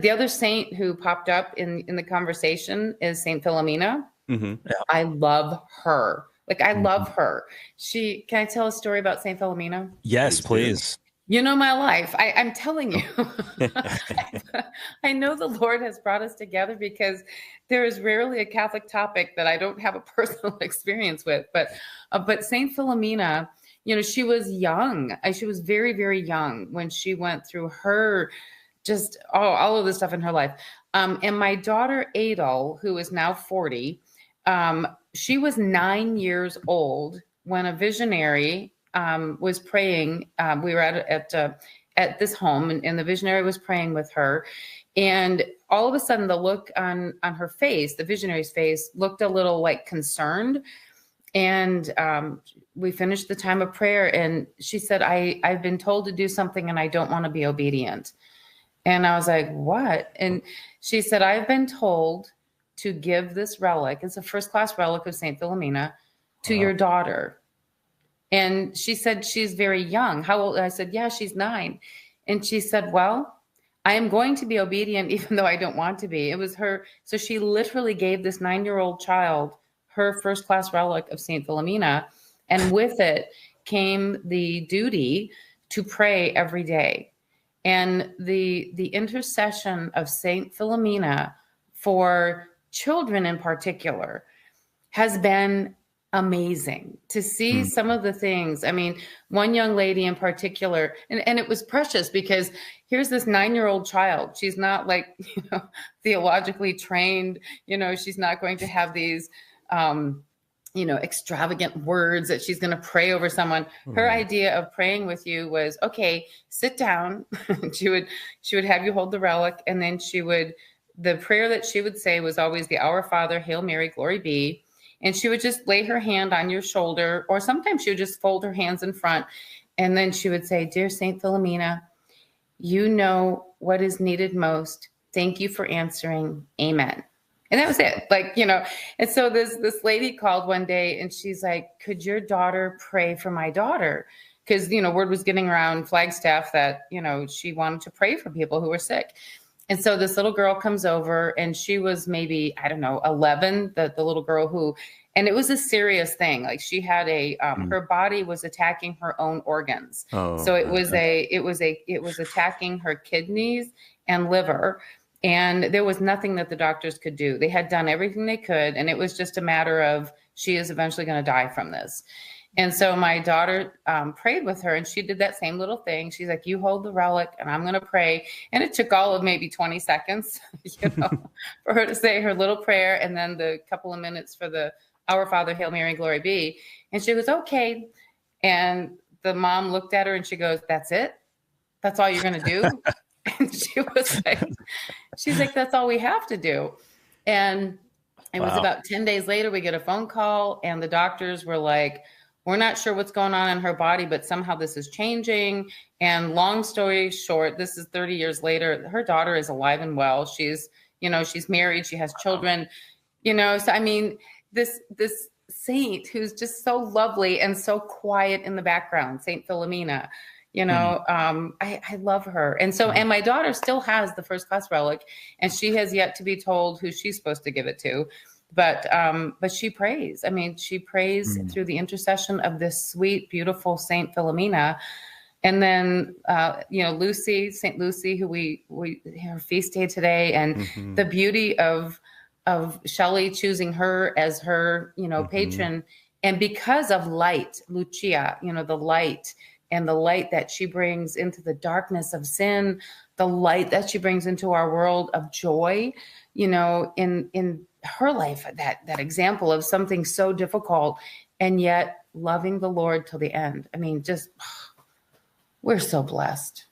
The other saint who popped up in the conversation is Saint Philomena. Yeah. I love her. Like, I love Mhm. her. Can I tell a story about Saint Philomena? Yes, Please please. You know my life. I'm telling you. Oh. I know the Lord has brought us together because there is rarely a Catholic topic that I don't have a personal experience with. But Saint Philomena, she was young. She was very, very young when she went through her just all of this stuff in her life. And my daughter Adel, who is now 40, she was 9 years old when a visionary was praying. We were at this home, and the visionary was praying with her. And all of a sudden, the look on her face, the visionary's face, looked a little like concerned. And we finished the time of prayer, and she said, I've been told to do something, and I don't want to be obedient. And I was like, what? And she said, I've been told to give this relic. It's a first-class relic of Saint Philomena to your daughter. And she said, she's very young. How old? I said, yeah, she's 9. And she said, well, I am going to be obedient even though I don't want to be. It was her. So she literally gave this 9-year-old child her first-class relic of Saint Philomena. And with it came the duty to pray every day. And the intercession of Saint Philomena for children in particular has been amazing to see some of the things. I mean, one young lady in particular, and it was precious because here's this 9-year-old child. She's not like, theologically trained, she's not going to have these, extravagant words that she's going to pray over someone. Her idea of praying with you was, okay, sit down. she would have you hold the relic, and then the prayer that she would say was always the Our Father, Hail Mary, Glory be. And she would just lay her hand on your shoulder, or sometimes she would just fold her hands in front. And then she would say, Dear Saint Philomena, you know what is needed most. Thank you for answering. Amen. And that was it. And so this lady called one day, and she's like, could your daughter pray for my daughter? Because, word was getting around Flagstaff that, she wanted to pray for people who were sick. And so this little girl comes over, and she was maybe, I don't know, 11, the little girl and it was a serious thing. Like, she had her body was attacking her own organs. So it was attacking her kidneys and liver. And there was nothing that the doctors could do. They had done everything they could. And it was just a matter of, she is eventually going to die from this. And so my daughter prayed with her, and she did that same little thing. She's like, you hold the relic and I'm going to pray. And it took all of maybe 20 seconds, for her to say her little prayer. And then the couple of minutes for the Our Father, Hail Mary, Glory be. And she goes, okay. And the mom looked at her and she goes, that's it? That's all you're going to do? And she's like, that's all we have to do. And it was about 10 days later, we get a phone call, and the doctors were like, we're not sure what's going on in her body, but somehow this is changing. And long story short, this is 30 years later. Her daughter is alive and well. She's married. She has children, so I mean, this saint who's just so lovely and so quiet in the background, Saint Philomena, I love her. And so, and my daughter still has the first-class relic, and she has yet to be told who she's supposed to give it to. But she prays. I mean, she prays through the intercession of this sweet, beautiful Saint Philomena. And then, Lucy, Saint Lucy, who we her feast day today, and the beauty of Shelley choosing her as her, patron. And because of light, Lucia, the light, and the light that she brings into the darkness of sin, the light that she brings into our world of joy, in her life, that example of something so difficult and yet loving the Lord till the end. I mean, we're so blessed.